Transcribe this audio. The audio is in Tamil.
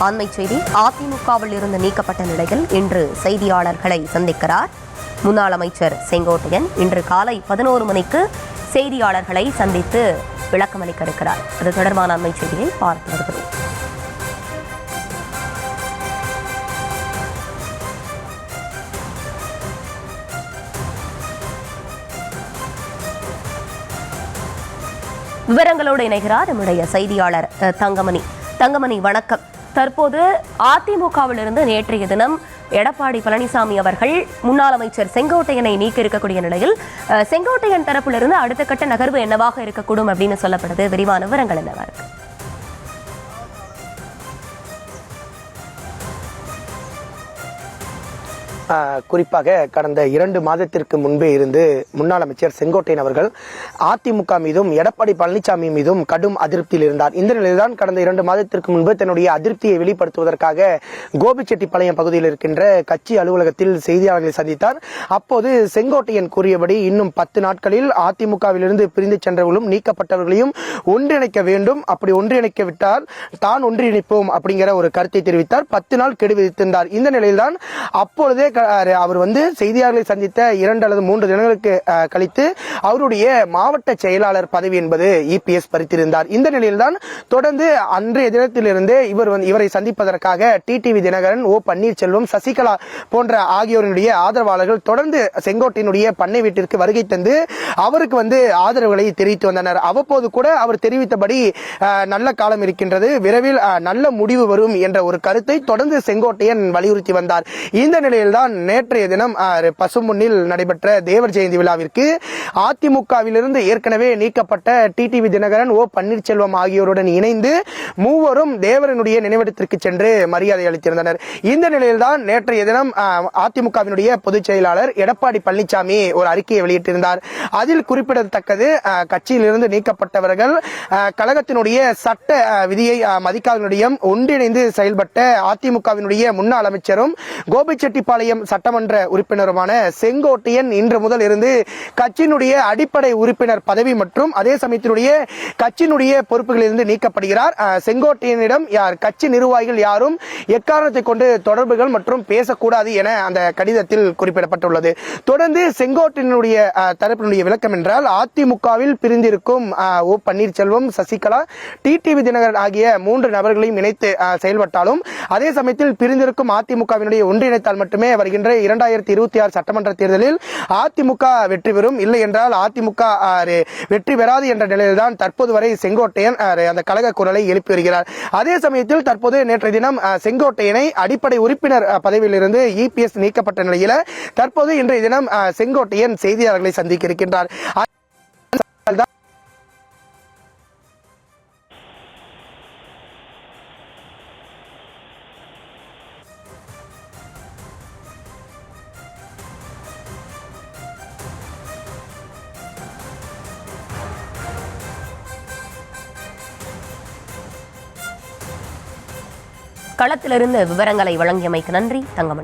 அண்மை செய்தி. அதிமுகவில் இருந்து நீக்கப்பட்ட நிலையில் இன்று செய்தியாளர்களை சந்திக்கிறார் முன்னாள் அமைச்சர் செங்கோட்டையன். இன்று காலை 11 மணிக்கு செய்தியாளர்களை சந்தித்து விளக்கமளிக்க இருக்கிறார். அது தொடர்பான அண்மை செய்தியை பார்த்து வருகிறோம். விவரங்களோடு இணைகிறார் நம்முடைய செய்தியாளர் தங்கமணி. வணக்கம். தற்போது அதிமுகவிலிருந்து நேற்றைய தினம் எடப்பாடி பழனிசாமி அவர்கள் முன்னாள் அமைச்சர் செங்கோட்டையனை நீக்க இருக்கக்கூடிய நிலையில் செங்கோட்டையன் தரப்பிலிருந்து அடுத்த கட்ட நகர்வு என்னவாக இருக்கக்கூடும் அப்படின்னு சொல்லப்படுது. விரிவான விவரங்கள் என்னவா இருக்கு? குறிப்பாக கடந்த 2 மாதத்திற்கு முன்பே இருந்து முன்னாள் அமைச்சர் செங்கோட்டையன் அவர்கள் அதிமுக மீதும் எடப்பாடி பழனிசாமி மீதும் கடும் அதிருப்தியில் இருந்தார். இந்த நிலையில்தான் கடந்த 2 மாதத்திற்கு முன்பு தன்னுடைய அதிருப்தியை வெளிப்படுத்துவதற்காக கோபிச்செட்டிப்பாளையம் பகுதியில் இருக்கின்ற கட்சி அலுவலகத்தில் செய்தியாளர்களை சந்தித்தார். அப்போது செங்கோட்டையன் கூறியபடி இன்னும் 10 நாட்களில் அதிமுகவிலிருந்து பிரிந்து சென்றவர்களும் நீக்கப்பட்டவர்களையும் ஒன்றிணைக்க வேண்டும். அப்படி ஒன்றிணைக்க விட்டால் தான் ஒன்றிணைப்போம் அப்படிங்கிற ஒரு கருத்தை தெரிவித்தார். 10 நாள் கெடு விதித்திருந்தார். இந்த நிலையில்தான் அப்பொழுதே அவர் செய்தியாளர்களை சந்தித்த 2 அல்லது 3 தினங்களுக்கு கழித்து அவருடைய மாவட்ட செயலாளர் பதவி என்பது EPS பறித்திருந்தார். இந்த நிலையில்தான் தொடர்ந்து அன்றைய தினத்திலிருந்து இவரை சந்திப்பதற்காக டிடிவி தினகரன், ஓ பன்னீர்செல்வம், சசிகலா போன்ற ஆகியோருடைய ஆதரவாளர்கள் தொடர்ந்து செங்கோட்டையனுடைய பண்ணை வீட்டிற்கு வருகை தந்து அவருக்கு ஆதரவுகளை தெரிவித்து வந்தனர். அவ்வப்போது கூட அவர் தெரிவித்தபடி நல்ல காலம் இருக்கின்றது, விரைவில் நல்ல முடிவு வரும் என்ற ஒரு கருத்தை தொடர்ந்து செங்கோட்டையன் வலியுறுத்தி வந்தார். இந்த நிலையில்தான் நேற்றைய தினம் பசும்பொன்னில் நடைபெற்ற தேவர் ஜெயந்தி விழாவிற்கு அதிமுகவிலிருந்து ஏற்கனவே நீக்கப்பட்ட டிடிவி தினகரன், ஓ பன்னீர்செல்வம் ஆகியோருடன் இணைந்து மூவரும் தேவரனுடைய நினைவிடத்திற்கு சென்று மரியாதை அளித்திருந்தனர். இந்த நிலையில்தான் நேற்றைய தினம் அதிமுகவினுடைய பொதுச் செயலாளர் எடப்பாடி பழனிசாமி ஒரு அறிக்கையை வெளியிட்டிருந்தார். அதில் குறிப்பிடத்தக்கது, கட்சியிலிருந்து நீக்கப்பட்டவர்கள் கழகத்தினுடைய சட்ட விதியை மதிக்காதனுடைய ஒன்றிணைந்து செயல்பட்ட அதிமுகவினுடைய முன்னாள் அமைச்சரும் கோபிச்செட்டிப்பாளையம் சட்டமன்ற உறுப்பினருமான செங்கோட்டையன் இன்று முதல் இருந்து கட்சியினுடைய அடிப்படை உறுப்பினர் பதவி மற்றும் அதே சமயத்தினுடைய கட்சியினுடைய பொறுப்புகளிலிருந்து நீக்கப்படுகிறார். செங்கோட்டையனிடம் கட்சி நிர்வாகிகள் யாரும் எக்காரணத்தை கொண்டு தொடர்புகள் மற்றும் பேசக்கூடாது என அந்த கடிதத்தில் குறிப்பிடப்பட்டுள்ளது. தொடர்ந்து செங்கோட்டையனுடைய தரப்பினுடைய விளக்கம் என்றால், அதிமுகவில் பிரிந்திருக்கும் ஓ பன்னீர்செல்வம், சசிகலா, டிடிவி தினகரன் ஆகிய 3 நபர்களையும் இணைத்து செயல்பட்டாலும் அதே சமயத்தில் பிரிந்திருக்கும் அதிமுகவினுடைய ஒன்றிணைத்தால் மட்டுமே வருகின்ற 2026 சட்டமன்ற தேர்தலில் அதிமுக வெற்றி பெறும், இல்லை என்றால் அதிமுக வெற்றி பெறாது என்ற நிலையில்தான் தற்போது வரை செங்கோட்டையன் அந்த கழக குரலை எழுப்பி வருகிறார். அதே சமயத்தில் தற்போது நேற்றைய தினம் செங்கோட்டையனை அடிப்படை உறுப்பினர் பதவியிலிருந்து EPS நீக்கப்பட்ட நிலையில் தற்போது இன்றைய தினம் செங்கோட்டையன் செய்தியாளர்களை சந்திக்க இருக்கின்றார். களத்திலிருந்து விவரங்களை வழங்கியமைக்கு நன்றி தங்கமணி.